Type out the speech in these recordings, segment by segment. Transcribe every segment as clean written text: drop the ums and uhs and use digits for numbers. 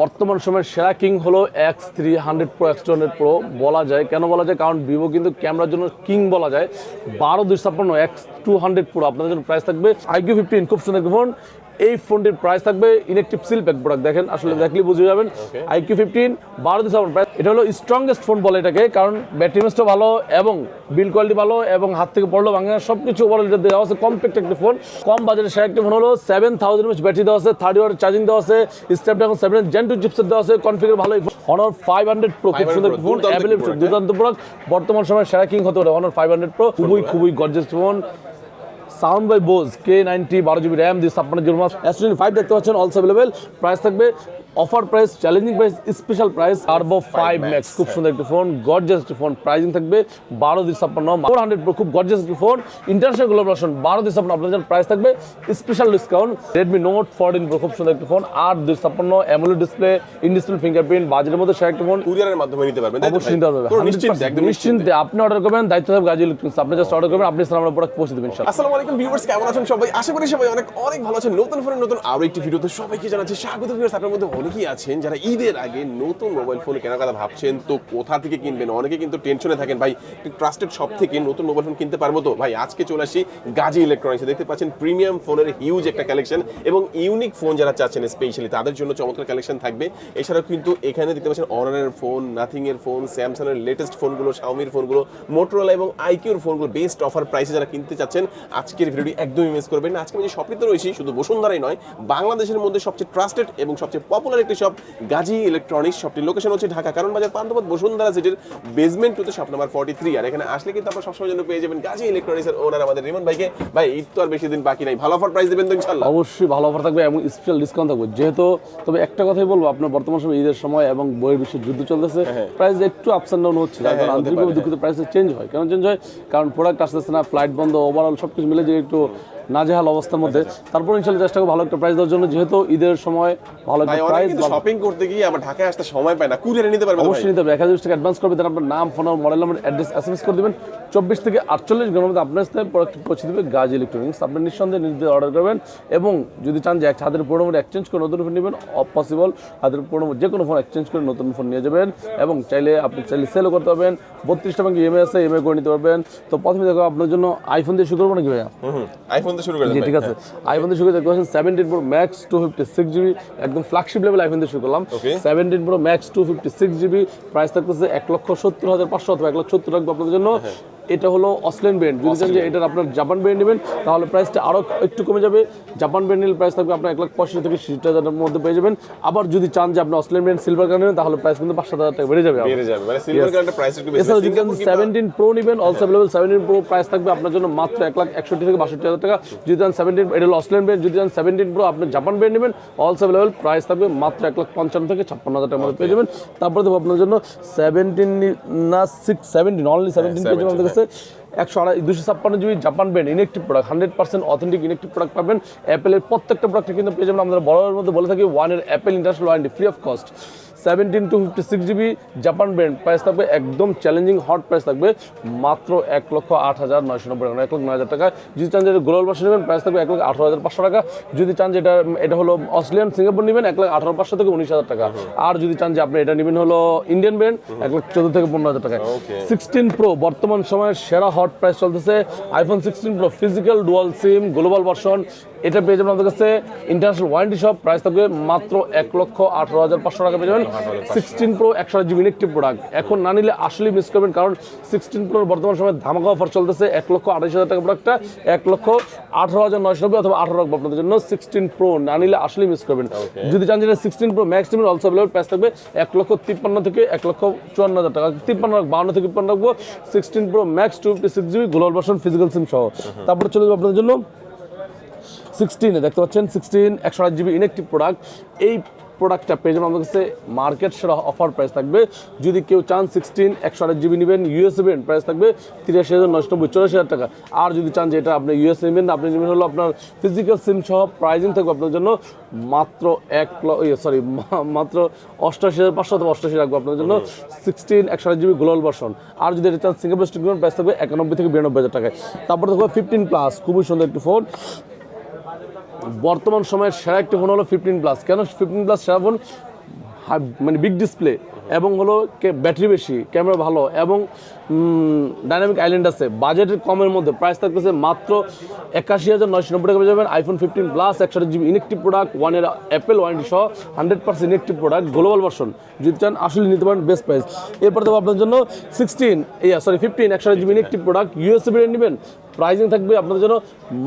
বর্তমান সময়ের সেরা কিং হলো X300 Pro X200 Pro বলা যায়। কেন বলা যায়? কারণ ভিভো কিন্তু ক্যামেরার জন্য কিং বলা যায়। 12/256 X200 Pro আপনাদের জন্য প্রাইস থাকবে। iQ15 খুব সুন্দর ফোন। এই ফোনটির প্রাইস থাকবে ইনঅ্যাক্টিভ সিল প্যাক প্রোডাক্ট। দেখেন আসলে দেখলে বুঝে যাবেন। iQ15 12/256 price. এটা হলো স্ট্রংগেস্ট ফোন বলে এটাকে, কারণ ব্যাটারি মেসটা ভালো এবং বিল কোয়ালিটি ভালো এবং হাত থেকে পড়লো ভাঙে না, সবকিছু ওভারঅল এটা দেওয়া আছে। কম্প্যাক্ট একটা ফোন, কম বাজেটের সেরা একটা ফোন হলো। 7000 mAh ব্যাটারি দেওয়া আছে, 30 ওয়াট চার্জিং দেওয়া আছে, স্ন্যাপড্রাগন 7 Gen 2 চিপসেট দেওয়া আছে, কনফিগার ভালো। Honor 500 Pro খুব সুন্দর ফোন, অ্যাভেলেবল দুর্দান্ত প্রোডাক্ট। বর্তমান সময়ে সেরা কিং হতে পারে Honor 500 Pro, খুবই gorgeous phone. Sound by Bose K90 12GB RAM দিয়ে 56GB S25 দেখতে পাচ্ছেন, অলসো অ্যাভেলেবল। প্রাইস থাকবে offer price, challenging price, special price Turbo 5 Max খুব সুন্দর একটা ফোন, গর্জিয়াস একটা ফোন। প্রাইসিং থাকবে 12/256 400 Pro খুব গর্জিয়াস একটা ফোন, ইন্টারন্যাশনাল গ্লোবাল ভার্সন 12/256 আপনাদের জন্য প্রাইস থাকবে special discount. Redmi Note 14 Pro খুব সুন্দর একটা phone 8/256 AMOLED display, in display fingerprint, বাজেটের মধ্যে সেরা একটা ফোন। কুরিয়ারের মাধ্যমে নিতে পারবেন, অবশ্যই নিতে পারবেন, একদম নিশ্চিন্তে। আপনি অর্ডার করবেন, দায়িত্ব থাকবে গাজী ইলেকট্রনিক্স। আপনি জাস্ট অর্ডার করবেন, আপনি সামনে প্রোডাক্ট পৌঁছে দেবেন ইনশাআল্লাহ। আসসালামু আলাইকুম ভিউয়ার্স, কেমন আছেন সবাই? আশা করি সবাই অনেক ভালো আছেন। নতুন ফোনের নতুন আরো একটি ভিডিওতে সবাইকে জানাচ্ছি স্বাগত। ভিউয়ার্স, আপনাদের মধ্যে অনেকেই আছেন যারা ঈদের আগে নতুন মোবাইল ফোন কেনার কথা ভাবছেন, তো কোথা থেকে কিনবেন? অনেকে কিন্তু টেনশনে থাকেন, ভাই ট্রাস্টেড শপ থেকে নতুন মোবাইল ফোন কিনতে পারবো তো? ভাই আজকে চলে আসি গাজী ইলেকট্রনিক্সে। দেখতে পাচ্ছেন প্রিমিয়াম ফোনের হিউজ একটা কালেকশন এবং ইউনিক ফোন যারা চাচ্ছেন স্পেশালি তাদের জন্য চমৎকার কালেকশন থাকবে। এছাড়াও কিন্তু এখানে দেখতে পাচ্ছেন অনারের ফোন, নাথিং এর ফোন, স্যামসাং এর লেটেস্ট ফোনগুলো, শাওমির ফোনগুলো, মোটরোলা এবং আইকিউর ফোনগুলো বেস্ট অফার প্রাইসে যারা কিনতে চাচ্ছেন আজকের ভিডিওটি একদমই মিস করবেন না। আজকে আমি যে শপটিতে রয়েছি শুধু বসুন্ধরাই নয়, বাংলাদেশের মধ্যে সবচেয়ে ট্রাস্টেড এবং সবচেয়ে পপুলার একটি শপ গাজী ইলেকট্রনিক্স। শপটির লোকেশন হচ্ছে ঢাকা কারণ বাজার, পান্থপথ, বসুন্ধরা সিটির বেসমেন্ট 2 তে শপ নাম্বার 43। আর এখানে আসলে কিন্তু আপনারা সবসময় জন্য পেয়ে যাবেন গাজী ইলেকট্রনিক্স এর ওনার আমাদের রিমন ভাইকে। ভাই ঈদ তো আর বেশি দিন বাকি নাই, ভালো অফার প্রাইস দিবেন তো ইনশাআল্লাহ? অবশ্যই ভালো অফার থাকবে এবং স্পেশাল ডিসকাউন্ট থাকবে। যেহেতু তবে একটা কথাই বলবো, আপনার বর্তমান সময় ঈদের সময় এবং বইয়ের বিশ্বের যুদ্ধ চলতেছে, প্রাইস একটু আপস এন্ড ডাউন হচ্ছে, যার কারণে আন্তরিকভাবে দুঃখিত। প্রাইস চেঞ্জ হয়, কেন চেঞ্জ হয়? কারণ প্রোডাক্ট আসতেছে না, ফ্লাইট বন্ধ, ওভারঅল সবকিছু মিলে যে একটু নাজেহাল অবস্থার মধ্যে। তারপর ইনশাআল্লাহ চেষ্টা করব ভালো একটা প্রাইস দেওয়ার জন্য, যেহেতু ঈদের সময় ভালো একটা প্রাইস। শপিং করতে গিয়ে আবার ঢাকায় আসতে সময় পায় না, কুরিয়ারে নিতে পারবেন? অবশ্যই নিতে হবে। 1000 টাকা অ্যাডভান্স করবে, দেন আপনার নাম, phone, model number, address SMS করে দিবেন। 24 থেকে 48 ঘন্টার মধ্যে আপনার স্থানে প্রোডাক্ট পৌঁছে দেবে গাজী ইলেকট্রনিক্স। আপনি নিঃসন্দেহে নিজে অর্ডার করবেন এবং যদি চান যে হাতের পুরোনো ফোন এক্সচেঞ্জ করে নতুন ফোন নেবেন, পসিবল। হাতের পুরোনো যে কোনো ফোন এক্সচেঞ্জ করে নতুন ফোন নিয়ে যাবেন এবং আপনি চাইলে সেলও করতে পারবেন। 32টা ব্যাংকে ইএমআই আছে, ইএমআই করে নিতে পারবেন। তো প্রথমে দেখো আপনার জন্য আইফোন দিয়ে শুরু করবো নাকি ভাইয়া? আইফোন দিয়ে শুরু করেন? জি ঠিক আছে, আইফোন দিয়ে শুরু করে দেখতে পাচ্ছেন 17 Pro Max 256GB, একদম ফ্ল্যাগশিপ লেভেল আইফোন দিয়ে শুরু করলাম। 17 Pro Max 256GB, প্রাইস থাকতেছে 1,70,500 অথবা 1,70,000 রাখবো আপনাদের জন্য। এটা হলো অস্ট্রেলিয়ান ব্র্যান্ড। যদি চান যে এটার আপনার জাপান ব্র্যান্ড নেবেন তাহলে প্রাইসটা আরও একটু কমে যাবে। জাপান ব্র্যান্ড নিলে প্রাইস থাকবে আপনার 1,65,000 থেকে 60,000 এর মধ্যে পেয়ে যাবেন। আবার যদি চান যে আপনি অস্ট্রেলিয়ান ব্র্যান্ড সিলভার কালার নেবেন তাহলে প্রাইস কিন্তু 5,000 টাকা বেড়ে যাবে। মানে সিলভার কালারটা প্রাইস একটু বেশি। এছাড়াও যদি 17 Pro নেবেন, অলসো अवेलेबल 17 Pro প্রাইস থাকবে আপনার জন্য মাত্র 1,61,000 থেকে 62,000 টাকা। যদি চান 17, এটা হলো অস্ট্রেলিয়ান ব্র্যান্ড। যদি চান 17 Pro আপনি জাপান ব্র্যান্ড নেবেন, অলসো अवेलेबल প্রাইস থাকবে মাত্র 1,55,000 থেকে 56,000 টাকার মধ্যে পেয়ে যাবেন। তারপরে দেখো আপনার জন্য 17 না 17 অনলি 17 পেয়ে যাবেন আমাদের কাছে। 256GB Japan brand inactive product, 100% authentic inactive product পাবেন। অ্যাপেলের প্রত্যেকটা প্রোডাক্টে কিন্তু পেয়ে যাবেন। আমরা বড়ের মধ্যে বলে থাকি 1 year Apple international warranty free of cost. 17 to 56GB Japan brand, price থাকবে একদম চ্যালেঞ্জিং হট প্রাইস থাকবে মাত্র 1,08,990 টাকা, 1,09,000 টাকা। যদি চান যে গ্লোবাল ভার্সন নেবেন প্রাইস থাকবে 1,18,500 টাকা। যদি চান যে এটা হলো অস্ট্রেলিয়ান সিঙ্গাপুর নেবেন 1,18,500 থেকে 19,000 টাকা। আর যদি চান যে আপনি এটা নেবেন হলো ইন্ডিয়ান ব্র্যান্ড 1,14,000 থেকে 15,000 টাকা। 16 Pro বর্তমান সময়ের সেরা হট প্রাইস চলতেছে iPhone 16 Pro physical dual SIM global version. এটা পেয়ে যাবেন আমাদের কাছে ইন্টারন্যাশনাল ওয়ারেন্টি শপ, প্রাইস থাকবে মাত্র 1,18,500 টাকা পেয়ে যাবেন। 16 Pro 128GB ইনঅ্যাক্টিভ প্রোডাক্ট, এখন না নিলে আসলেই মিস করবেন, কারণ 16 Pro বর্তমান সময় ধামাকা অফার চলতেছে। 1,28,000 টাকা প্রোডাক্টটা 1,18,990 অথবা 18 রাখবো আপনাদের জন্য। 16 Pro না নিলে আসলেই মিস করবেন। যদি চান যে 16 Pro Max নেবেন, অলসো अवेलेबल প্রাইস থাকবে 1,53,000 থেকে 1,54,000 টাকা। 52 থেকে 53 রাখবো। 16 Pro Max 256GB global version physical সিম সহ। তারপরে চলে যাবো আপনাদের জন্য 16 দেখতে পাচ্ছেন 16 128GB ইনঅ্যাক্টিভ প্রোডাক্ট। এই প্রোডাক্টটা পেয়ে যাবেন আমাদের কাছে মার্কেট সেরা অফার প্রাইস থাকবে। যদি কেউ চান 16 128GB নেবেন ইউএসএ ব্র্যান্ড, প্রাইস থাকবে 83,990 84,000 টাকা। আর যদি চান যে এটা আপনি ইউএসএ নেবেন, আপনি নেবেন হলো আপনার ফিজিক্যাল সিম সহ, প্রাইজিং থাকবে আপনার জন্য মাত্র মাত্র 88,500 অথবা 88 রাখবো আপনার জন্য। 16 128GB গ্লোবাল ভার্সন। আর যদি এটা চান সিঙ্গাপুর স্টিক নেবেন প্রাইস থাকবে 91 থেকে 92,000 টাকায়। তারপর দেখো 15 প্লাস, খুবই সুন্দর একটি ফোন। বর্তমান সময়ের সেরা একটি ফোন হলো 15 প্লাস। কেন 15 প্লাস সেরা ফোন? মানে বিগ ডিসপ্লে এবং হলো ব্যাটারি বেশি, ক্যামেরা ভালো এবং ডাইনামিক আইল্যান্ড আছে, বাজেটের কমের মধ্যে প্রাইস থাকতেছে মাত্র ৮১,৯৯০ টাকা পেয়ে যাবেন। IPhone 15 plus 128GB inactive product, 1 year Apple warranty সহ 100% ইনেকটিভ প্রোডাক্ট, গ্লোবাল ভার্সন যদি চান আসলে নিতে পারেন বেস্ট প্রাইস। এরপর দেবো আপনার জন্য 15 128GB inactive product USA variant নেবেন, প্রাইসিং থাকবে আপনাদের জন্য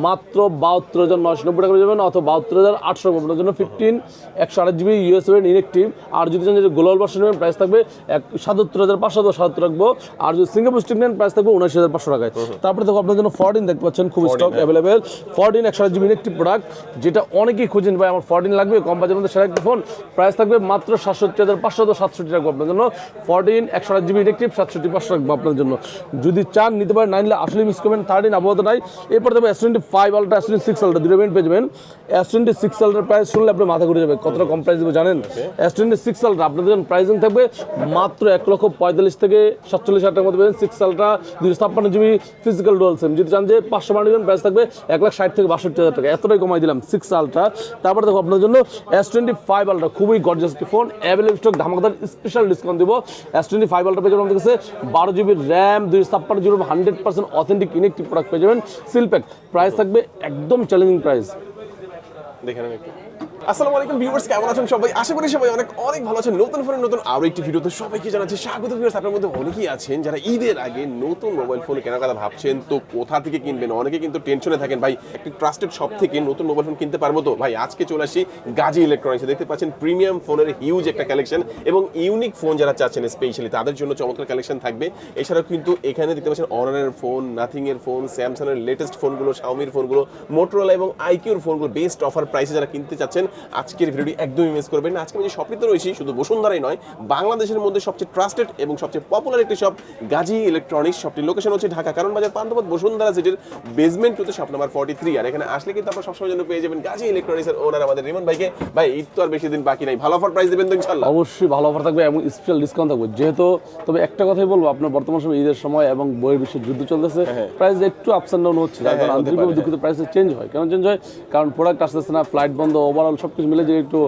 মাত্র 72,990 টাকা পেয়ে যাবেন অথবা 72,800 আপনার জন্য 15 128GB ইউএসএ ভেরিয়েন্ট ইনেকটিভ। আর যদি চান যে গ্লোবাল ভার্সন নেবেন প্রাইস থাকবে 77,570 রাখবো। আর যদি সিঙ্গাপুর স্টিক নেন প্রাইস থাকবে 79,500 টাকায়। তারপরে দেখো আপনার জন্য 14 দেখতে পাচ্ছেন, খুব stock available 14 128GB inactive product, যেটা অনেকেই খুঁজেন ভাই আমার 14 লাগবে কম বাজেটের মধ্যে সেরা একটা ফোন, প্রাইস থাকবে মাত্র 67,567 রাখবো আপনার জন্য। 14 128GB ইনেকটিভ 67,500 রাখবো আপনার জন্য। যদি চান নিতে পারেন, না নিলে আসলে মিস করবেন। 13 আপাতত নাই। এরপর দেবো S25 আলট্রা, S26 আলট্রা, দুটো ভেরিয়েন্ট পেয়ে যাবেন। S26 আলট্রার প্রাইস শুনলে আপনি মাথা ঘুরে যাবে, কতটা কম প্রাইস দেবো জানেন? S26 আলট্রা আপনাদের জন্য প্রাইসিং থাকবে মাত্র 1,45,000 থেকে 47,000 টাকার মধ্যে পেয়েছেন। 6 ultra 256GB physical dual SIM, যদি চান যে 500 বান্ড নেবেন প্রাইস থাকবে 1,60,000 থেকে 62,000 টাকা, এতটাই কমাই দিলাম 6 আলট্রা। তারপর দেখো আপনার জন্য S25 আলট্রা, খুবই গর্জিয়াস একটি ফোন, অ্যাভেলেবল স্টক, ধামাকাদার স্পেশাল ডিসকাউন্ট দিব। S25 আলট্রা পেয়ে যাবেন আমাদের কাছে 12GB RAM 256GB 100% authentic inactive product পেয়ে যাবেন সিলপ্যাক, প্রাইস থাকবে একদম চ্যালেঞ্জিং প্রাইস। দেখেন একটু। আসসালামু আলাইকুম ভিউয়ার্স, কেমন আছেন সবাই? আশা করি সবাই অনেক ভালো আছেন। নতুন ফোনের নতুন আরো একটি ভিডিওতে সবাইকে জানাচ্ছি স্বাগত। ভিউয়ার্স, আপনার মধ্যে অনেকেই আছেন যারা ঈদের আগে নতুন মোবাইল ফোন কেনার কথা ভাবছেন, তো কোথা থেকে কিনবেন অনেকে কিন্তু টেনশনে থাকেন, ভাই একটি ট্রাস্টেড শপ থেকে নতুন মোবাইল ফোন কিনতে পারবো তো? ভাই আজকে চলে আসি গাজী ইলেকট্রনিক্সে। দেখতে পাচ্ছেন প্রিমিয়াম ফোনের হিউজ একটা কালেকশন এবং ইউনিক ফোন যারা চাচ্ছেন স্পেশালি তাদের জন্য চমৎকার কালেকশন থাকবে। এছাড়াও কিন্তু এখানে দেখতে পাচ্ছেন অনারের ফোন, নাথিং এর ফোন, স্যামসাং এর লেটেস্ট ফোনগুলো, শাওমির ফোনগুলো, মোটরোলা এবং আইকিউর ফোনগুলো বেস্ট অফার প্রাইসে যারা কিনতে চাচ্ছেন আজকের ভিডিওটি একদমই মিস করবেন না। আজকে আমি যে শপটিতে রয়েছি শুধু বসুন্ধরাই নয়, বাংলাদেশের মধ্যে সবচেয়ে ট্রাস্টেড এবং সবচেয়ে পপুলার একটি শপ গাজী ইলেকট্রনিক্স। শপটির লোকেশন হচ্ছে ঢাকা কারণ বাজার পান্থপথ বসুন্ধরা সিটির বেসমেন্ট টুতে শপ নাম্বার 43। আর এখানে আসলে কিন্তু আপনারা সবসময় জন্য পেয়ে যাবেন গাজী ইলেকট্রনিক্সের ওনার আমাদের রিমন ভাইকে। ভাই ঈদ তো আর বেশি দিন বাকি নাই, ভালো অফার প্রাইস দেবেন তো ইনশাআল্লাহ? অবশ্যই ভালো অফার থাকবে এবং স্পেশাল ডিসকাউন্ট থাকবে যেহেতু। তবে একটা কথাই বলবো, আপনার বর্তমান সময় ঈদের সময় এবং বইয়ের বিশ্বের যুদ্ধ চলতেছে, প্রাইস একটু আপস এন্ড ডাউন হচ্ছে, যার কারণে আন্তরিকভাবে দুঃখিত। প্রাইস চেঞ্জ হয়, কেন চেঞ্জ হয়? কারণ প্রোডাক্ট আসতেছে না, ফ্লাইট বন্ধ, ওভারঅল সবকিছু মিলে যে একটু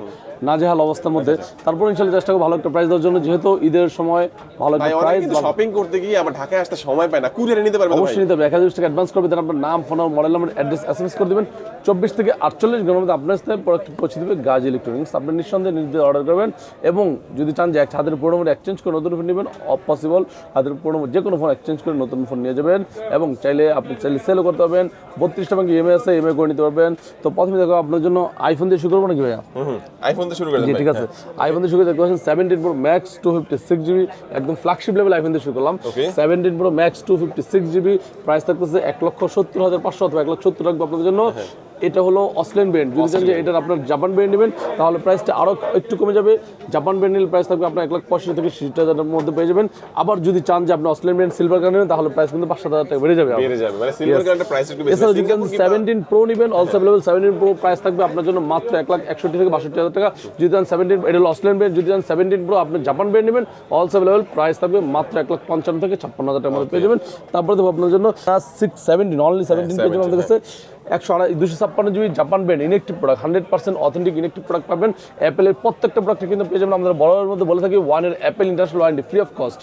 নাজেহাল অবস্থার মধ্যে। তারপর ইনশাআল্লাহ চেষ্টা করব ভালো একটা প্রাইস দেওয়ার জন্য, যেহেতু ঈদের সময় ভালো একটা প্রাইস। শপিং করতে গিয়ে আবার ঢাকায় আসতে সময় পায় না, কুরিয়ারে নিতে পারবেন? অবশ্যই নিতে পারবেন। 1000 টাকা অ্যাডভান্স করবেন, দেন আপনার নাম, phone number, model number, address SMS করে দিবেন। 24 থেকে 48 ঘন্টার মধ্যে আপনার সাথে প্রোডাক্ট পৌঁছে দেবে গাজী ইলেকট্রনিক্স। আপনি নিঃসন্দেহে নির্দিষ্ট অর্ডার করবেন এবং যদি চান যে এক হাতের পুরোনো ফোন এক্সচেঞ্জ করে নতুন ফোন নেবেন, পসিবল। হাতের পুরোনো যে কোনো ফোন এক্সচেঞ্জ করে নতুন ফোন নিয়ে যাবেন এবং আপনি চাইলে সেলও করতে পারবেন। 32টা ব্যাংক ইএমআই আছে, ইএমআই করে নিতে পারবেন। তো প্রথমে দেখো আপনার জন্য আইফোন দিয়ে শুরু করবো নাকি ভাইয়া? আইফোন দিয়ে শুরু করেন? ঠিক আছে, আইফোন দিয়ে শুরু করে দেখতে পাচ্ছেন 17 Pro Max 256GB, একদম ফ্ল্যাগশিপ লেভেল আইফোন দিয়ে শুরু করলাম। 17 Pro Max 256GB, প্রাইস থাকতেছে 1,70,500 অথবা 1,70,000 রাখবো আপনাদের জন্য। এটা হলো অস্ট্রেলিয়ান ব্র্যান্ড, যদি চান যে এটার আপনার জাপান ব্র্যান্ড নেবেন তাহলে প্রাইসটা আরও একটু কমে যাবে। জাপান ব্র্যান্ড নিলে প্রাইস থাকবে আপনার 1,65,000 থেকে 60,000 মধ্যে পেয়ে যাবেন। আবার যদি চান যে আপনি অস্ট্রেলিয়ান ব্র্যান্ড সিলভার কার্ড নেবেন তাহলে প্রাইস কিন্তু 5,000 টাকা বেড়ে যাবে। মানে সিলভার কার্ডের প্রাইস একটু বেশি। এছাড়া যদি 17 Pro নেবেন, অলসো अवेलेबल 17 Pro, প্রাইস থাকবে আপনার জন্য মাত্র 1,61,000 থেকে 62,000 টাকা। যদি চান 17, এটা হলো অস্ট্রেলিয়ান ব্র্যান্ড, যদি চান 17 Pro আপনি জাপান ব্র্যান্ড নেবেন, অলসো अवेलेबल প্রাইস থাকবে মাত্র 1,55,000 থেকে 56,000 টাকার মধ্যে পেয়ে যাবেন। তারপরে দেখো আপনার জন্য 17 অনলি 17 পেয়ে যাবেন আমাদের কাছে। 256GB Japan brand inactive product, 100% authentic inactive product পাবেন। অ্যাপেলের প্রত্যেকটা প্রোডাক্টে কিন্তু পেয়ে যাবেন। আমাদের বড়ের মধ্যে বলে থাকি 1 year Apple international warranty free of cost.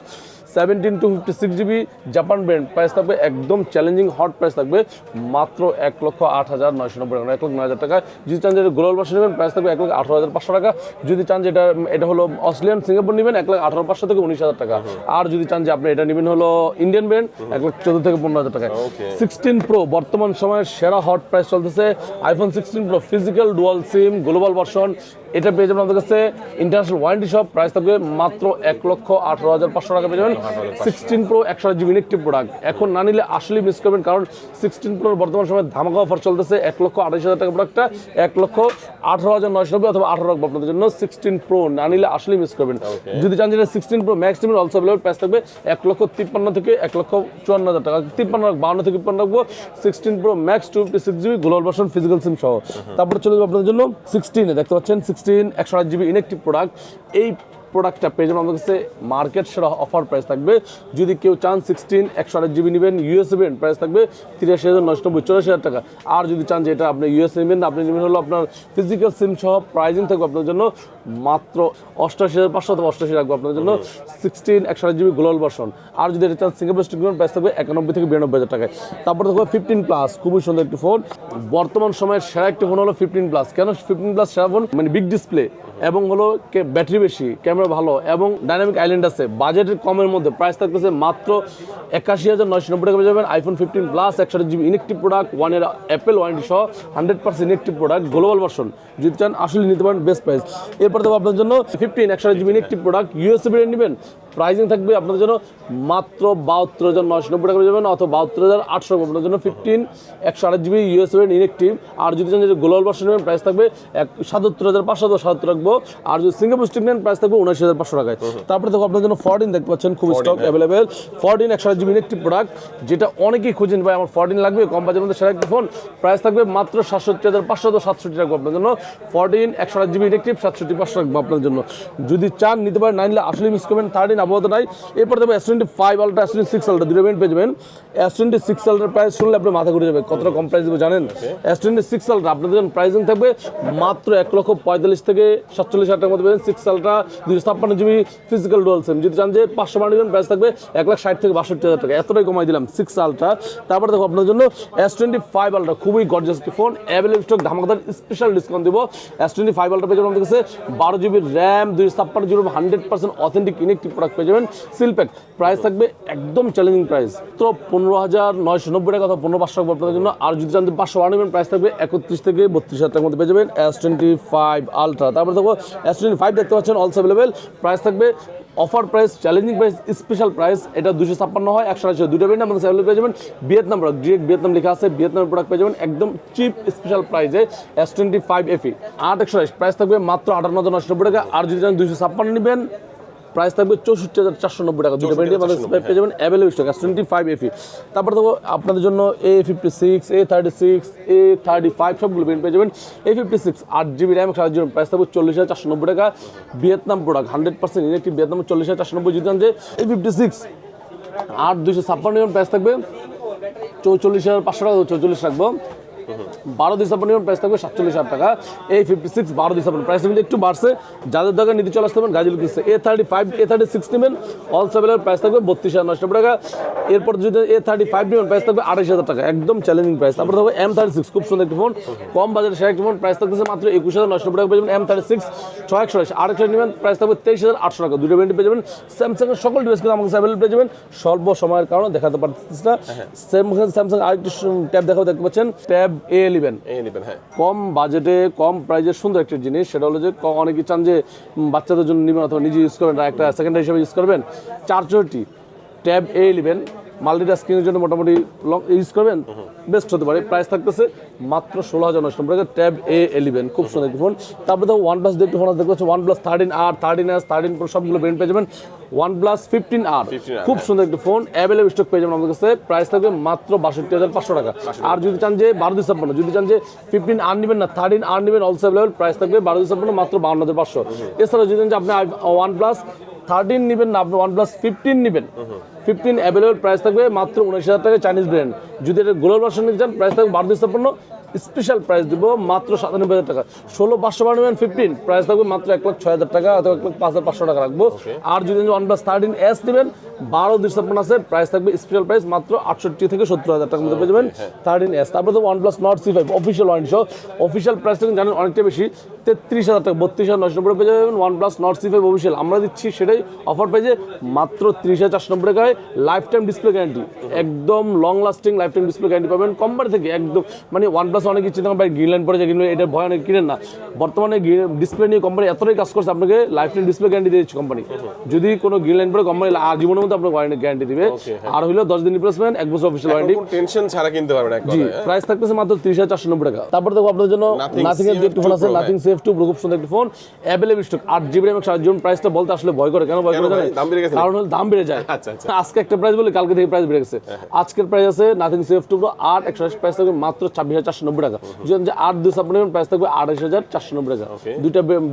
17 256GB Japan brand, price থাকবে একদম চ্যালেঞ্জিং হট প্রাইস থাকবে মাত্র 1,08,990 টাকা, 1,09,000 টাকা। যদি চান যে গ্লোবাল ভার্সন নেবেন প্রাইস থাকবে 1,18,500 টাকা। যদি চান যে এটা হলো অস্ট্রেলিয়ান সিঙ্গাপুর নেবেন 1,18,500 থেকে 19,000 টাকা। আর যদি চান যে আপনি এটা নেবেন হলো ইন্ডিয়ান ব্র্যান্ড 1,14,000 থেকে 15,000 টাকা। 16 Pro বর্তমান সময়ের সেরা হট প্রাইস চলতেছে। IPhone 16 Pro physical dual SIM global version, এটা পেয়ে যাবেন আমাদের কাছে ইন্টারন্যাশনাল ওয়ারেন্টি সব, প্রাইস থাকবে মাত্র 1,18,500 টাকা পেয়ে যাবেন। 16 Pro 128GB ইনেকটিভ প্রোডাক্ট, এখন না নিলে আসলেই মিস করবেন, কারণ 16 Pro বর্তমান সময় ধামাকা অফার চলতেছে। 1,28,000 টাকা প্রোডাক্টটা 1,18,990 অথবা 18 রাখবো আপনাদের জন্য। 16 Pro না নিলে আসলেই মিস করবেন। যদি চান যে 16 Pro Max নেবেন, অলসো अवेलेबल প্রাইস থাকবে 1,53,000 থেকে 1,54,000 টাকা, 52 থেকে 53 রাখবো। 16 Pro Max 256GB global version physical সিম সহ। তারপরে চলে যাবো আপনাদের জন্য 16 দেখতে পাচ্ছেন 16 128GB ইনেকটিভ প্রোডাক্ট। এই প্রোডাক্টটা পেয়ে যাবেন আমাদের কাছে মার্কেট সেরা অফার প্রাইস থাকবে। যদি কেউ চান 16 128 GB নেবেন ইউএসএ নেবেন প্রাইস থাকবে 83,990 84,000 টাকা। আর যদি চান যে এটা আপনি ইউএসএ নেবেন, আপনি নেবেন হলো আপনার ফিজিক্যাল সিম সহ প্রাইজিং থাকবে আপনার জন্য মাত্র 88,500 অথবা 88 রাখবো আপনার জন্য 16 128 GB গ্লোবাল ভার্সন। আর যদি এটা চান সিঙ্গাপুর স্টিক নেবেন প্রাইস থাকবে 91 থেকে 92,000 টাকায়। তারপরে থাকবে 15 প্লাস, খুবই সুন্দর একটি ফোন। বর্তমান সময়ের সেরা একটি ফোন হলো 15 প্লাস। কেন 15 প্লাস সেরা ফোন? মানে বিগ ডিসপ্লে এবং হলো ব্যাটারি বেশি, ক্যামেরা ভালো এবং ডাইনামিক আইল্যান্ড আছে। বাজেটের কমের মধ্যে প্রাইস থাকতেছে মাত্র 81,990 টাকা পেয়ে যাবেন iPhone 15 plus 128 GB inactive product, 1 year Apple warranty সহ 100% ইনেকটিভ প্রোডাক্ট গ্লোবাল ভার্সন। যদি চান আসলে নিতে পারেন বেস্ট প্রাইস। এরপর দেবো আপনার জন্য 15 128 GB inactive product USA brand নেবেন, প্রাইজিং থাকবে আপনার জন্য মাত্র 72,990 টাকা পেয়ে যাবেন অথবা 72,800 আপনার জন্য 15 128 GB ইউএসএ ব্র্যান্ড ইনেকটিভ। আর যদি চান যে গ্লোবাল ভার্সন নেবেন প্রাইস থাকবে 77,570 রাখবো। আর যদি সিঙ্গাপুর স্টিক নেন প্রাইস থাকবে 79,500 টাকায়। তারপরে দেখো আপনার জন্য 14 দেখতে পাচ্ছেন, খুব stock available 14 128 GB inactive product, যেটা অনেকেই খুঁজেন ভাই আমার 14 লাগবে কম বাজেটের মধ্যে সেরা একটা ফোন, প্রাইস থাকবে মাত্র 67,567 রাখবো আপনার জন্য 14 128 GB ইনেকটিভ 67,500 রাখবো আপনার জন্য। যদি চান নিতে পারেন, নাইলে আসলে মিস করবেন। 13 আপাতত নাই। এরপর দেখো S25 আলট্রা S26 আলট্রা দুটো ভেরিয়েন্ট পেয়ে যাবেন। S26 আলট্রার প্রাইস শুনলে আপনি মাথা ঘুরে যাবে, কতটা কম প্রাইস দেবো জানেন? S26 আলট্রা আপনাদের জন্য প্রাইসিং থাকবে মাত্র 1,45,000 থেকে 47,000 টাকার মধ্যে পেয়ে যাবেন। 6 ultra 256 GB physical dual SIM. যদি চান যে 500 বান্ড নেবেন প্রাইস থাকবে 1,60,000 থেকে 62,000 টাকা, এতটাই কমাই দিলাম 6 আলট্রা। তারপর দেখো আপনার জন্য S25 আলট্রা, খুবই গর্জিয়াস একটি ফোন, অ্যাভেলেবল স্টক, ধামাকাদার স্পেশাল ডিসকাউন্ট দিব। S25 আলট্রা পেয়ে যাবেন আমাদের কাছে 12 GB RAM 256 GB 100% authentic inactive product পেয়ে যাবেন সিলপ্যাক, প্রাইস থাকবে একদম চ্যালেঞ্জিং প্রাইস তো 15,990 টাকা অথবা 15,500 টাকা আপনাদের জন্য। আর যদি চান 500 বান্ড নেবেন প্রাইস থাকবে 31 থেকে 32,000 টাকার মধ্যে পেয়ে যাবেন S25 আলট্রা। তারপর দেখো S25 দেখতে পাচ্ছেন অলসো অ্যাভেলেবেল, প্রাইস থাকবে offer price, challenging price, special price. এটা 256 হয় 128 দুটো পেয়ে আমাদের অ্যাভেলেবল পেয়ে যাবেন। ভিয়েতনাম প্রোডাক্ট, ডিরেক্ট ভিয়েতনাম লেখা আছে, ভিয়েতনামের প্রোডাক্ট পেয়ে যাবেন একদম চিপ স্পেশাল প্রাইসে। S25 FE 8 প্রাইস থাকবে মাত্র 58,990 টাকা। আর যদি চান 256 নেবেন প্রাইস থাকবে 64,490 টাকা, দুটো ভেরিয়েন্ট আমাদের পেয়ে যাবেন অ্যাভেলেবল স্টক S25 FE। তারপর দেখো আপনাদের জন্য A56 A36 A35 সবগুলো ভেরিয়েন্ট পেয়ে যাবেন। A56 8 GB RAM 128 GB price থাকবে 40,490 টাকা, ভিয়েতনাম প্রোডাক্ট 100% ইনেকটিভ ভিয়েতনাম 40,490। যদি চান যে A56 8 256 প্রাইস থাকবে 44,500 টাকা, 44 রাখবো। 12 ডিসেম্বর প্রাইস থাকবে 47,000 টাকা। A56 12 ডিসেম্বর প্রাইস কিন্তু একটু বাড়ছে, যাদের দরকার নিতে চলে আসতে পারেন গাজী লুকিসে। A35 A36 নেবেন অলসো অ্যাভেলেবল, প্রাইস থাকবে 32,990 টাকা। এরপর যদি A35 নেবেন প্রাইস থাকবে 28,000 টাকা, একদম চ্যালেঞ্জিং প্রাইস। তারপর থাকবে M36, খুব সুন্দর একটি ফোন, কম বাজারে সেরা একটি ফোন, প্রাইস থাকতেছে মাত্র 21,990 টাকা পেয়ে যাবেন। M36 628 828 নেবেন প্রাইস থাকবে 23,800 টাকা, দুটো ভেরিয়েন্ট পেয়ে যাবেন। স্যামসাং এর সকল ডিভাইস কিন্তু আমাকে অ্যাভেলেবল পেয়ে যাবেন। স্বল্প সময়ের কারণে দেখাতে পারতেছি না। স্যামসাং আরেকটি ট্যাব দেখাবো, দেখতে পাচ্ছেন ট্যাব A11, হ্যাঁ, কম বাজেটে কম প্রাইজের সুন্দর একটা জিনিস। সেটা হলো যে অনেকে চান যে বাচ্চাদের জন্য নেবেন অথবা নিজে ইউজ করবেন, একটা সেকেন্ডারি হিসেবে ইউজ করবেন। 4 ট্যাব A11 মাল্টিটাস্কিংয়ের জন্য মোটামুটি লং ইউজ করবেন, বেস্ট হতে পারে। প্রাইস থাকতেছে মাত্র 16,990 টাকা, ট্যাব A11, খুব সুন্দর একটি ফোন। তারপরে তো OnePlus দেখতে ফোন দেখতে পাচ্ছেন, OnePlus 13R 13S 13 Pro সবগুলো ব্র্যান্ড পেয়ে যাবেন। OnePlus 15R খুব সুন্দর একটি ফোন, অ্যাভেলেবল স্টক পেয়ে যাবেন আমাদের কাছে, প্রাইস থাকবে মাত্র 62,500 টাকা। আর যদি চান যে 12 ডিসেম্বর, যদি চান যে 15R নেবেন না 13R নেবেন অলসো অ্যাভেলেবল, প্রাইস থাকবে 12 ডিসেম্বর মাত্র 52,500। এছাড়াও যদি চান যে আপনি OnePlus 13 নেবেন না, আপনি OnePlus 15 নেবেন, 15 অ্যাভেলেবল, প্রাইস থাকবে মাত্র 19,000 টাকা, চাইনিজ ব্র্যান্ড। যদি এটা গ্লোবাল ভার্সন নিতে চান প্রাইস থাকবে 12 ডিসেম্বর স্পেশাল প্রাইস দিব মাত্র 97,000 টাকা। 16,500 বান্ড নেবেন 15, প্রাইস থাকবে মাত্র 1,06,000 টাকা অথবা 1,05,500 টাকা রাখবো। আর যদি OnePlus 13S নেবেন 12 ডিসেম্বর আছে, প্রাইস থাকবে স্পেশাল প্রাইস মাত্র 68 থেকে 70,000 টাকার মধ্যে পেয়ে যাবেন 13S। তারপরে তো OnePlus Nord C5 official warranty সহ, অফিসিয়াল প্রাইস থেকে জানেন অনেকটা বেশি, 33,000 টাকা, 32,990 পেয়ে যাবেন OnePlus Nord C5 অফিসিয়াল। আমরা দিচ্ছি সেটাই অফার পেয়েছে মাত্র 30,490 টাকায়, লাইফ টাইম ডিসপ্লে গ্যারান্টি, একদম long lasting life time display guarantee পাবেন কোম্পানি থেকে একদম। মানে OnePlus অনেকে চিন্তা করেন ভাই গ্রিনল্যান্ড পড়ে যায়, কিন্তু এটা ভয় অনেক কিনেন না। বর্তমানে ডিসপ্লে নিয়ে কোম্পানি এতটাই কাজ করছে, আপনাকে লাইফ টাইম ডিসপ্লে গ্যারান্টি দিয়েছে কোম্পানি। যদি কোনো গ্রিনল্যান্ড পড়ে কোম্পানি আজীবনের মধ্যে আপনার গ্যারান্টি দিবে। আর হলো 10 দিন রিপ্লেসমেন্ট, 1 বছর অফিসিয়াল ওয়ারেন্টি, টেনশন ছাড়া কিনতে পারবেন। জি, প্রাইস থাকতেছে মাত্র 30,490 টাকা। তারপর দেখো আপনাদের জন্য নাথিং এর যে একটু ফোন আছে, নাথিং সেফ CF2 Pro, খুব সুন্দর একটি phone, available stock, 8GB RAM 4GB প্রাইসটা বলতে আসলে ভয় করে, কেন ভয় করে জানেন? দাম বেড়ে গেছে? কারণ হলো দাম বেড়ে যায়। আচ্ছা। আজকে একটা প্রাইস বলি, কালকে থেকে প্রাইস বেড়ে গেছে। আজকের প্রাইস আছে নাথিং CF2 Pro 8/128 প্রাইস থাকবে মাত্র 26,490 টাকা। যদি যে 8/256 প্রাইস থাকবে 28,490 টাকা।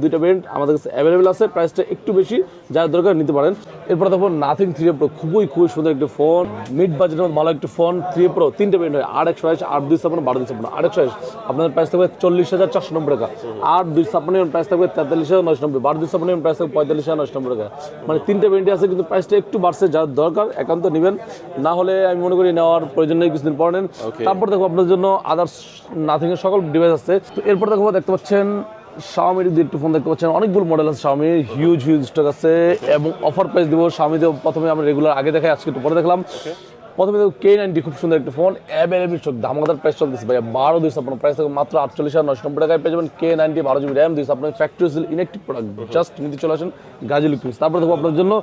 দুইটা ভেরিয়েন্ট আমাদের কাছে অ্যাভেলেবল আছে, প্রাইসটা একটু বেশি, যার দরকার নিতে পারেন। এরপর দেখো নাথিং 3 Pro, খুবই সুন্দর একটি ফোন, মিড বাজেটের মধ্যে ভালো একটি ফোন। 3 Pro তিনটে ভেরিয়েন্ট হয়, 8/128, 8/256, 12/256। 8/128 আপনাদের প্রাইস থাকবে 40,490 টাকা, 8/256 প্রাইস থাকবে 43,990, 12/256 প্রাইস থাকবে 45,990 টাকা। মানে তিনটে ভেরিয়েন্ট আছে, কিন্তু প্রাইসটা একটু বাড়ছে, যার দরকার একান্ত নেবেন, না হলে আমি মনে করি নেওয়ার প্রয়োজন নেই, কিছুদিন পর নেন। তারপর দেখো আপনাদের জন্য আদার্স নাথিং এর সকল ডিভাইস আছে। তো এরপর দেখতে পাচ্ছেন Xiaomi একটু ফোন দেখতে পাচ্ছেন, অনেকগুলো মডেল আছে Xiaomi, হিউজ স্টক আছে এবং অফার প্রাইস দিব। Xiaomi তে প্রথমে আমরা রেগুলার আগে দেখাই, আজকে একটু পরে দেখলাম। প্রথমে দেখো K90, খুব সুন্দর একটা ফোন, অ্যাভেলেবল স্টক, ধামাকাদার প্রাইস চলতেছে ভাই, 12/256 প্রাইস থেকে মাত্র 48,990 টাকায় পেয়ে যাবেন K90 12GB RAM 256 factory seal inactive product, just নিতে চলে আসেন গাজী ইলেকট্রনিক্স। তারপর দেখো আপনার জন্য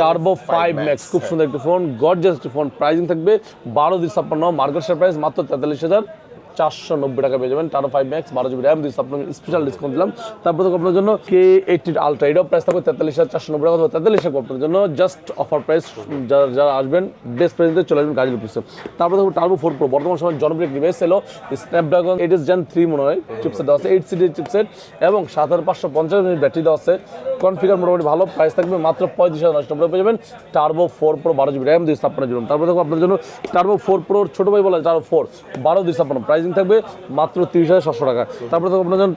টার্বো 5 Max, খুব সুন্দর একটি ফোন, গর্জিয়াস একটি ফোন, প্রাইসিং থাকবে 12/256, মার্কেট শেয়ার প্রাইস মাত্র 43,490 টাকা পেয়ে যাবেন। Turbo 5 Max 12GB RAM 256 special discount দিলাম। তারপর দেখো আপনার জন্য K80 Ultra, এটাও প্রাইস থাকবে 43,490 টাকা, 43 টাকা আপনার জন্য জাস্ট অফার প্রাইস। যারা আসবেন বেস্ট প্রাইসে চলে আসবেন গাজী ইলেকট্রনিক্সে। তারপর দেখো টার্বো 4 Pro, বর্তমান সময় জনপ্রিয় ডিভাইস ছিল, স্ন্যাপড্রাগন 8s Gen 3 মনে হয় চিপসেট দেওয়া আছে, 8 সিরিজ চিপসেট এবং 7550 mAh ব্যাটারি দেওয়া আছে, কনফিগার মোটামুটি ভালো, প্রাইস থাকবে মাত্র 35,990 টাকা পেয়ে যাবেন টার্বো 4 Pro 12GB RAM 256 জন্য। তারপর দেখো আপনার জন্য টার্বো 4 Pro ছোট ভাই বলা যায় টার্বো 4 12/256, প্রাইসিং থাকবে মাত্র 30,700 টাকা। তারপর দেখো আপনার জন্য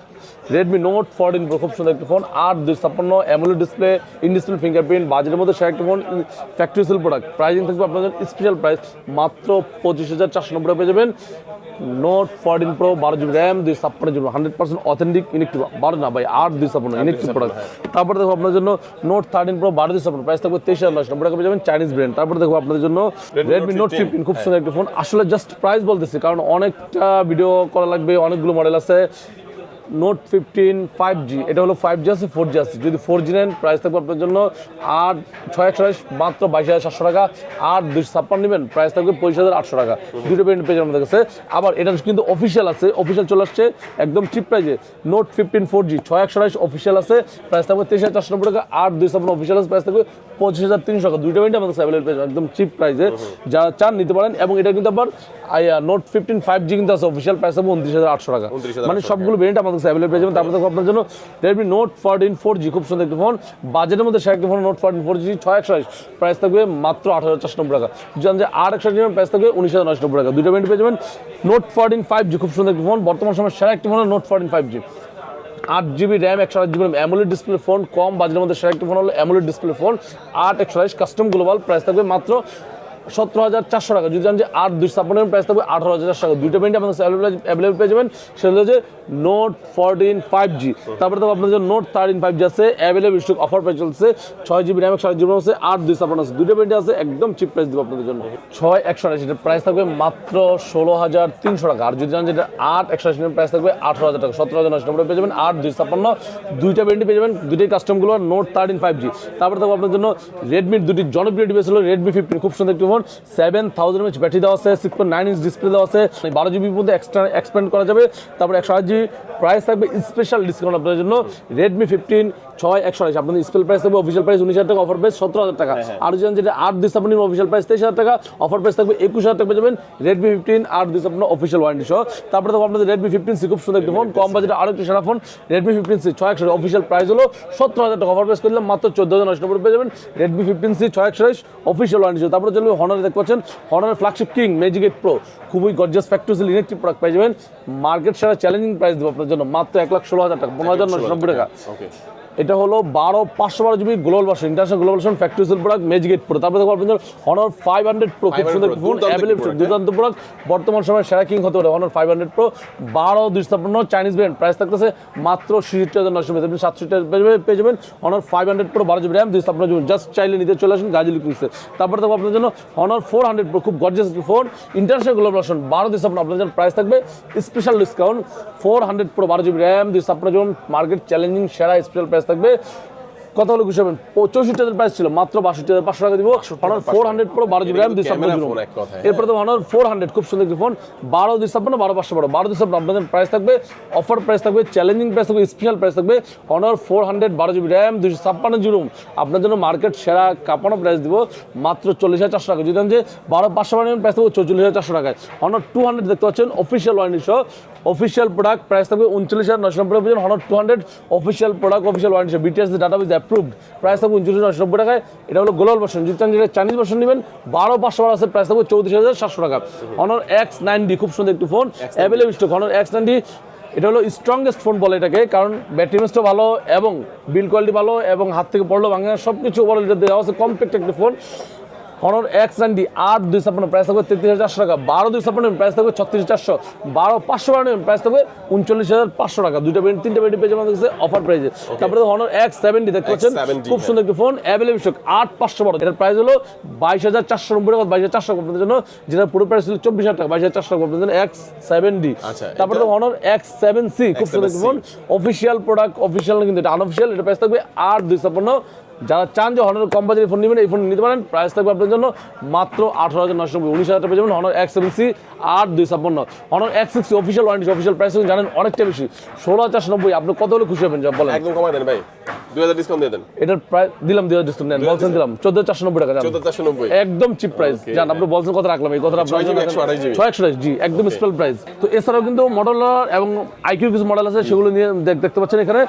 Redmi Note 14 Pro, খুব সুন্দর একটি phone, 8/256, AMOLED display, in display fingerprint, বাজেটের মধ্যে সেরা একটি phone, factory sale product, pricing থাকবে আপনার জন্য স্পেশাল প্রাইস মাত্র 25,490 টাকা পেয়ে যাবেন Note 14 Pro 12GB RAM 256 জন্য, 100% অথেন্টিক ইনেকটিভ, 12 না ভাই 8/256 ইনেকটিভ প্রোডাক্ট। তারপর দেখো আপনার জন্য Note 13 Pro 12/256, প্রাইস থাকবে 23,990 টাকা পেয়ে যাবেন চাইনিজ ব্র্যান্ড। তারপর দেখো আপনাদের জন্য Redmi Note 15, খুব সুন্দর একটি ফোন, আসলে জাস্ট প্রাইস বলতেছি কারণ অনেকটা ভিডিও করা লাগবে, অনেকগুলো মডেল আছে। Note 15 5G, এটা হলো 5G আছে 4G আছে, যদি 4G নেন প্রাইস থাকবে আপনার জন্য 8/628 মাত্র 22,700 টাকা, 8/256 নেবেন প্রাইস থাকবে 25,800 টাকা। দুটো ভেরিয়েন্ট পেয়ে যাবেন আমাদের কাছে। আবার এটা কিন্তু অফিসিয়াল আছে, অফিসিয়াল চলে আসছে একদম চিপ প্রাইসে, Note 15 4G 6/128 অফিসিয়াল আছে, প্রাইস থাকবে 23,490 টাকা, 8/256 অফিসিয়াল আছে, প্রাইস থাকবে 25,300 টাকা। দুটো ভেরিয়েন্ট আমাদের কাছে অ্যাভেলেবল পেয়ে যাবেন একদম চিপ প্রাইসে, যারা চান নিতে পারেন। এবং এটা কিন্তু আবার Note 15 5G কিন্তু আছে, অফিসিয়াল প্রাইস হবে 29,800 টাকা, মানে সবগুলো ভেরিয়েন্ট আমাদের কাছে অ্যাভেলেবল পেয়ে যাবেন। তারপর দেখো আপনার জন্য Redmi Note 14 4G, খুব সুন্দর একটি ফোন, বাজেটের মধ্যে সেরা একটি ফোন, Note 14 4G 6/128, প্রাইস থাকবে মাত্র 8,490 টাকা। জানেন যে 8/128 প্রাইস থাকবে 19,990 টাকা। দুটো ভেরিয়েন্ট পেয়ে যাবেন Note 14 5G, খুব সুন্দর একটি ফোন, বর্তমান সময় সেরা একটি phone Note 14 5G, 8GB RAM 128GB RAM, AMOLED display phone, কম বাজেটের মধ্যে সেরা একটি ফোন হলো AMOLED display phone 8/128 custom global, price থাকবে মাত্র 17,400 টাকা। যদি জানেন যে 8/256 প্রাইস থাকবে 18,400 টাকা। দুইটা ভেরিয়েন্ট আমাদের অ্যাভেলেবল পেয়ে যাবেন, সেটা হচ্ছে Note 14 5G। তারপরে তো আপনাদের জন্য Note 13 5G আছে, অ্যাভেলেবল স্টক, অফার প্রাইস চলছে, 6GB RAM 128GB আছে, 8/256 আছে, দুইটা ভেরিয়েন্ট আছে, একদম চিপ প্রাইস দিব আপনাদের জন্য 6/128, এটার প্রাইস থাকবে মাত্র 16,300 টাকা। আর যদি জানেন যেটা 8/128 প্রাইস থাকবে 18,000 টাকা, 17,990 পেয়ে যাবেন 8/256, দুইটা ভেরিয়েন্ট পেয়ে যাবেন, দুইটাই কাস্টমগুলো Note 13 5G। তারপরে তো আপনাদের জন্য Redmi দুটি জনপ্রিয় ডিভাইস হলো Redmi 15, খুব সুন্দর একটি ফোন, 7000 mAh ব্যাটারি দেওয়া আছে, 6.9 ইঞ্চ ডিসপ্লে দেওয়া আছে, 12GB মধ্যে এক্সট্রা এক্সপ্যান্ড করা যাবে। তারপর 128GB, প্রাইস থাকবে স্পেশাল ডিসকাউন্ট আপনাদের জন্য Redmi 15 6/128, আপনাদের স্পেশাল প্রাইস থাকবে অফিসিয়াল প্রাইস 19,000 টাকা, অফার প্রাইস 17,000 টাকা। আর যদি যেটা 8/256 অফিসিয়াল প্রাইস 23,000 টাকা, অফার প্রাইস থাকবে 21,000 টাকা পেয়ে যাবেন Redmi 15 8/256 অফিসিয়াল ওয়ারেন্টি সহ। তারপরে তো আপনাদের Redmi 15C, খুব সুন্দর একটি ফোন, কম বাজেটে আরো একটি সেরা phone Redmi 15C 6/128, official price হলো 17,000 টাকা, অফার প্রাইস করলাম মাত্র 14,990 পেয়ে যাবেন Redmi 15C 6/128 অফিসিয়াল ওয়ারেন্টি সহ। তারপরে চলবে Honor, দেখতে পাচ্ছেন Honor flagship king Magic 8 Pro, খুবই gorgeous factory seal electric product পেয়ে যাবেন, মার্কেট সেরা চ্যালেঞ্জিং প্রাইস দেবো আপনার জন্য মাত্র 1,16,000 টাকা, 15,990 টাকা। এটা হলো 512GB global version, international global version factory sale product Magic 8 Pro। তারপরে দেখো আপনাদের Honor 500 Pro, খুব সুন্দর ফোন, অ্যাভেলেবল দুর্দান্ত প্রোডাক্ট, বর্তমান সময়ে সেরা কিং হতে পারে Honor 500 Pro 12/256 Chinese brand, price থাকতেছে মাত্র 67,990, আপনি 700 পেয়ে যাবেন Honor 500 Pro 12GB RAM 256, just চাইলে নিতে চলে আসুন গাজী ইলেকট্রনিক্সে। তারপরে দেখো আপনাদের জন্য Honor 400 Pro, খুব গর্জিয়াস একটি ফোন, ইন্টারন্যাশনাল গ্লোবাল ভার্সন 12/256, আপনাদের জন্য প্রাইস থাকবে special discount 400 Pro 12GB RAM 256, market challenging সেরা স্পেশাল প্রাইস থাকবে কত হলে খুশি হবেন? 64,000 প্রাইস ছিল, মাত্র 62,500 টাকা দিব। Honor 400 Pro 12 GB RAM 256 phone এক কথা। এরপরে তো Honor 400 খুব সুন্দর একটি ফোন 12/256 12/512 12/256 আপনাদের প্রাইস থাকবে, অফার প্রাইস থাকবে, চ্যালেঞ্জিং প্রাইস থাকবে, স্পেশাল প্রাইস থাকবে। Honor 400 12 GB RAM 256 GB আপনার জন্য মার্কেট সেরা কাপানো প্রাইস দিব মাত্র 40,400 টাকা। যদি যে 12/512 প্রাইস থাকবে 44,400 টাকায়। Honor 200 দেখতে পাচ্ছেন অফিসিয়াল ওয়ারেন্টি সহ, অফিসিয়াল প্রোডাক্ট প্রাইস থাকবে 39,990 টাকা পর্যন্ত। Honor 200 official product official warranty সহ BTS ডাটাবেস অ্যাপ্রুভড প্রাইস থাকবে 39,990 টাকায়। এটা হলো গ্লোবাল ভার্সন। যদি চান যেটা চাইনিজ ভার্সন নেবেন 12/512 আছে, প্রাইস থাকবে 34,700 টাকা। Honor X90 খুব সুন্দর একটি phone available stock. Honor X90 এটা হলো স্ট্রংগেস্ট ফোন বলে এটাকে, কারণ ব্যাটারি মেসটা ভালো এবং বিল কোয়ালিটি ভালো এবং হাত থেকে পড়লেও ভাঙে না, সব কিছু ওভারঅল এটা দেওয়া আছে, কম্প্যাক্ট একটি ফোন। Honor X90 8/256 প্রাইস থাকবে 33,400 টাকা। 12/256 প্রাইস থাকবে 36,400। 12/512 প্রাইস থাকবে 39,500 টাকা। দুইটা ব্র্যান্ড তিনটা ব্র্যান্ড পেয়ে যাবেন অফার প্রাইসে। তারপরে Honor X70 দেখতে পাচ্ছেন খুব সুন্দর একটি ফোন অ্যাভেলেবল স্টক 8/512 এটার প্রাইস হলো 22,490 টাকা। 22,400 আপনাদের জন্য, যেটা পুরো প্রাইস ছিল 24,000 টাকা। 22,400 আপনাদের জন্য X70। তারপরে Honor X7C খুব সুন্দর একটি ফোন অফিসিয়াল প্রোডাক্ট, অফিসিয়াল কিন্তু এটা আনঅফিসিয়াল। এটা প্রাইস থাকবে 8/256। যারা চান যে Honor কম বাজেটের ফোন নেবেন এই ফোন নিতে পারেন, প্রাইস থাকবে আপনার জন্য মাত্র 18,990 19,000 টাকা পেয়ে যাবেন। Honor X7C 8/256। Honor X60 official warranty official price জানেন অনেকটা বেশি 16,490। আপনি কত হলে খুশি হবেন বলেন? একদম কমাই দেন ভাই, 2,000 ডিসকাউন্ট দিয়ে দেন। এটার প্রাইস দিলাম 2,000 ডিসকাউন্ট দেন, বলছেন দিলাম 14,490 টাকা। 14,490 একদম চিপ প্রাইস জান, আপনি বলছেন কত রাখলাম, এই কথাটা আপনার 628 জি একদম স্পেশাল প্রাইস। তো এছাড়াও কিন্তু মডেলার এবং আইকিউ কিছু মডেল আছে, সেগুলো নিয়ে দেখতে পাচ্ছেন এখানে।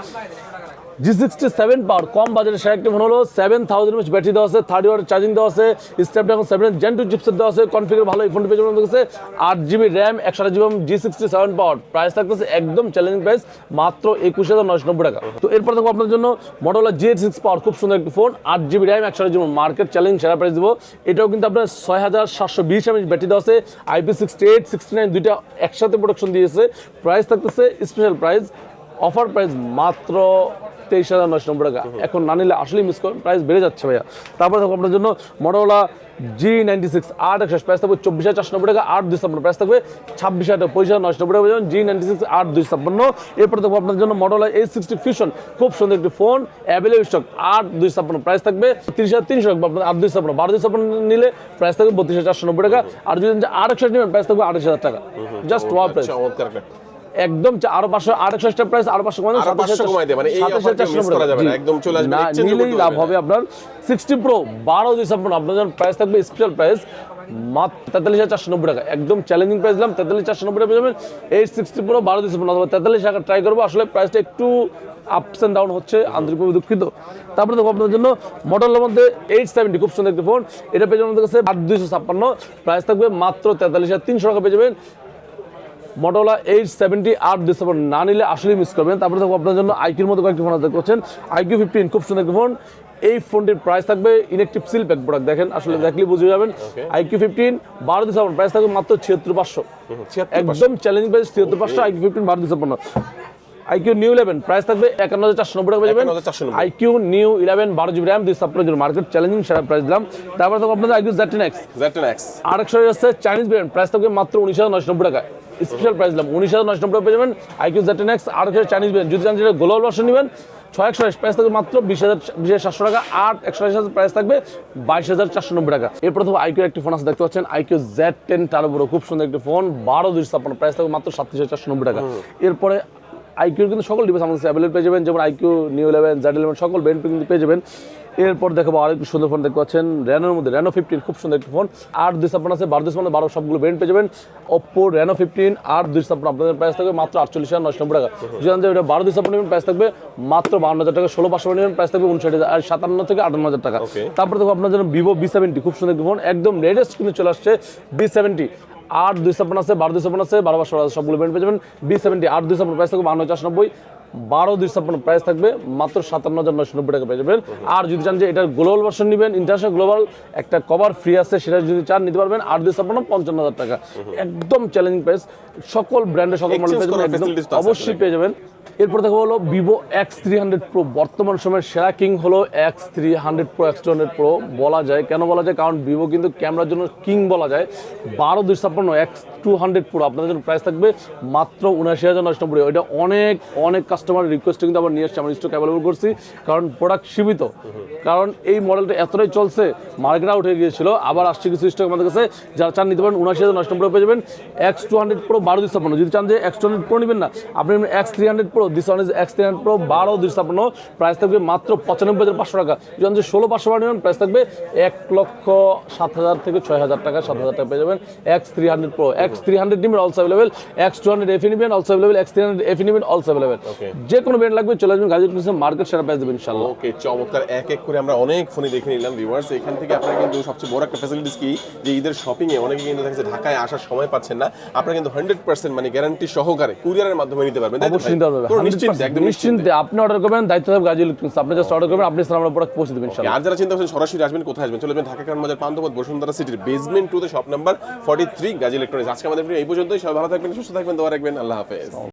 G67 পাওয়ার কম বাজেটের সেরা একটি ফোন হলো 7000 mAh ব্যাটারি দেওয়া আছে, 30 ওয়াট চার্জিং দেওয়া আছে, স্ন্যাপড্রাগন 7 Gen 2 চিপসেট দেওয়া আছে, কনফিগার ভালো। এই ফোনটি পেয়ে যাবেন 8GB RAM 128GB G67 পাওয়ার প্রাইস থাকতেছে একদম চ্যালেঞ্জিং প্রাইস মাত্র 21,990 টাকা। তো এরপর দেখো আপনার জন্য Motorola G6 পাওয়ার খুব সুন্দর একটি phone 8GB RAM 128GB market challenge সেরা প্রাইস দিব। এটাও কিন্তু আপনার 6720 mAh ব্যাটারি দেওয়া আছে, IP68 69 দুইটা একসাথে প্রোডাকশন দিয়েছে। প্রাইস থাকতেছে স্পেশাল প্রাইস, অফার প্রাইস মাত্র 23,990 টাকা। এখন না নিলে আসলেই মিস করেন, প্রাইস বেড়ে যাচ্ছে ভাইয়া। তারপরে থাকবে আপনার জন্য Motorola G96 8/128 প্রাইস থাকবে 24,490 টাকা। 8/256 প্রাইস থাকবে 26,990 টাকা। G96 8/256। এরপরে দেখবো আপনার জন্য Motorola A60 Fusion খুব সুন্দর একটি ফোন অ্যাভেলেবল স্টক 8/256 প্রাইস থাকবে 30,300 টাকা। আপনার 8/256 12/256 নিলে প্রাইস থাকবে 32,490 টাকা। আর যদি 8/128 নেবেন প্রাইস থাকবে 28,000 টাকা। জাস্ট ওয়াও প্রাইস একদম। আরো 500 8/128 প্রাইস আরো 500 কমাই দেন, মানে এই অফারটা মিস করা যাবে না, একদম চলে আসবে, নিলেই লাভ হবে আপনার। 60 Pro 12/256 আপনার জন্য প্রাইস থাকবে স্পেশাল প্রাইস মাত্র 43,490 টাকা। একদম চ্যালেঞ্জিং প্রাইস দিলাম, 43,490 টাকা পেয়ে যাবেন। এই 60 Pro 12/256 অথবা 43 টাকা ট্রাই করবো। আসলে প্রাইসটা একটু আপস এন্ড ডাউন হচ্ছে, আন্তরিকভাবে দুঃখিত। তারপরে দেখো আপনার জন্য মডেলের মধ্যে 870 খুব সুন্দর একটি ফোন, এটা পেয়ে যাবেন আমাদের কাছে 8,256 প্রাইস থাকবে মাত্র 43,300 টাকা পেয়ে যাবেন। Motorola 870 8/256 না নিলে আসলেই মিস করবেন। তারপরে দেখো আপনার জন্য আইকিউর মতো কয়েকটি ফোন দেখতে পাচ্ছেন, IQ 15 খুব সুন্দর একটি ফোন। এই ফোনটির প্রাইস থাকবে ইনেকটিভ সিল প্যাক প্রোডাক্ট, দেখেন আসলে দেখলে বুঝে যাবেন। IQ 15 12/256 প্রাইস থাকবে মাত্র 76,500, একদম challenging price 76,500 IQ 15 12/256। IQ New 11 price থাকবে 51,490 টাকা পেয়ে যাবেন। IQ New 11 12GB RAM 256 market challenging সেরা প্রাইস দিলাম। তারপরে তো আপনাদের IQ Z10X আরেকশো আছে চাইনিজ ব্র্যান্ড, প্রাইস থাকবে মাত্র 19,990 টাকা। স্পেশাল প্রাইস দিলাম 19,990 টাকা পেয়ে যাবেন। IQ Z10X আরেকশো চাইনিজ ব্র্যান্ড, যদি যেটা গ্লোবাল ভার্সন নেবেন 6/128 প্রাইস থাকবে মাত্র 20,700 টাকা। 8/128 প্রাইস থাকবে 22,490 টাকা। এরপর তো IQ একটি ফোন আছে দেখতে পাচ্ছেন, IQ Z10 Turbo Pro খুব সুন্দর একটি ফোন 12/256 প্রাইস থাকবে মাত্র 37,490 টাকা। এরপরে আইকিউর কিন্তু সকল ডিভাইস আমাদের অ্যাভেলেবল পেয়ে যাবেন, যেমন IQ New 11 Z11 সকল ব্র্যান্ড কিন্তু পেয়ে যাবেন। এরপর দেখাবো আরেকটু সুন্দর ফোন দেখতে পাচ্ছেন রেনোর মধ্যে Reno 15 খুব সুন্দর একটি ফোন 8/256 আছে, 12/256 12 সবগুলো ব্র্যান্ড পেয়ে যাবেন। Oppo Reno 15 8/256 আপনাদের প্রাইস থাকবে মাত্র 48,990 টাকা। যদি এটা 12/256 নেবেন প্রাইস থাকবে মাত্র 52,000 টাকা। 16/500 নেবেন প্রাইস থাকবে 59,000 আর 57 থেকে 58,000 টাকা। তারপরে দেখো আপনার জন্য Vivo B70 খুব সুন্দর একটি ফোন, একদম লেটেস্ট কিন্তু চলে আসছে B70 8/256 আছে, 12/256 আছে, 12/500 আছে, সবগুলো ব্র্যান্ড পেয়ে যাবেন। B70 8/256 প্রাইস থাকবে 52,490, 12/256 প্রাইস থাকবে মাত্র 57,990 টাকা পেয়ে যাবেন। আর যদি চান যে এটার গ্লোবাল ভার্সন নেবেন, ইন্টারন্যাশনাল গ্লোবাল একটা কভার ফ্রি আছে, সেটা যদি চান নিতে পারবেন 8/256 55,000 টাকা। একদম চ্যালেঞ্জিং প্রাইস, সকল ব্র্যান্ডের সকল মডেল পেয়ে যাবেন, একদম অবশ্যই পেয়ে যাবেন। এরপর দেখো হলো Vivo X300 Pro, বর্তমান সময়ের সেরা কিং হলো X300 Pro X200 Pro বলা যায়। কেন বলা যায়? কারণ ভিভো কিন্তু ক্যামেরার জন্য কিং বলা যায়। 12/256 X200 Pro আপনাদের জন্য প্রাইস থাকবে মাত্র 79,990। এটা অনেক অনেক কাস্টমার রিকোয়েস্টে কিন্তু আমরা নিয়ে এসেছি, আমরা স্টক অ্যাভেলেবল করছি, কারণ প্রোডাক্ট সীমিত, কারণ এই মডেলটা এতটাই চলছে মার্কেট আউট হয়ে গিয়েছিল, আবার আসছে কিছু স্টক আমাদের কাছে, যারা চান নিতে পারেন 79,990 পেয়ে যাবেন। X200 Pro 12 256, যদি চান যে X200 Pro নেবেন না, আপনি X300 Pro, this one is X300 Pro 12 256, price থাকবে মাত্র 95,500 টাকা। যদি চান যে 16,500 নেবেন, প্রাইস থাকবে 1,07,000 থেকে 6,000 টাকা, 7,000 টাকা পেয়ে যাবেন। X300 Pro, X300 নেবেন অলসো অ্যাভেলেবেল, X200 FE নেবেন অলসো অ্যাভেলেবেল, X300 FE নেবেন অলসো অ্যাভেলেবেল। যে কোনো ব্র্যান্ড লাগবে চলে আসবেন গাজীপুর মার্কেট, সেরা প্রাইস দেবেন ইনশাআল্লাহ। ওকে, চমৎকার। এক এক করে আমরা অনেক ফোনে দেখে নিলাম ভিউয়ার্স। এখান থেকে আপনারা কিন্তু সবচেয়ে বড় একটা ফ্যাসিলিটিস কি, যে ঈদের শপিং এ অনেকে কিন্তু দেখছে ঢাকায় আসার সময় পাচ্ছেন না, আপনারা কিন্তু 100% মানে গ্যারান্টি সহকারে কুরিয়ারের মাধ্যমে নিতে পারবেন। অবশ্যই নিতে পারবেন, পুরো নিশ্চিন্তে, একদম নিশ্চিন্তে আপনি অর্ডার করবেন, দায়িত্ব থাকবে গাজী ইলেকট্রনিক্স, আপনি জাস্ট অর্ডার করবেন, আপনি আমরা প্রোডাক্ট পৌঁছে দেবেন ইনশাআল্লাহ। আর যারা চিন্তা করছেন সরাসরি আসবেন, কোথায় আসবেন, চলে যাবেন ঢাকা কারণ বাজার পান্থপথ বসুন্ধরা সিটির বেসমেন্ট 2 তে শপ নাম্বার 43 গাজী ইলেকট্রনিক্স। আজকে আমাদের এই পর্যন্তই, সবাই ভালো থাকবেন, সুস্থ থাকবেন, দোয়া রাখবেন, আল্লাহ হাফেজ।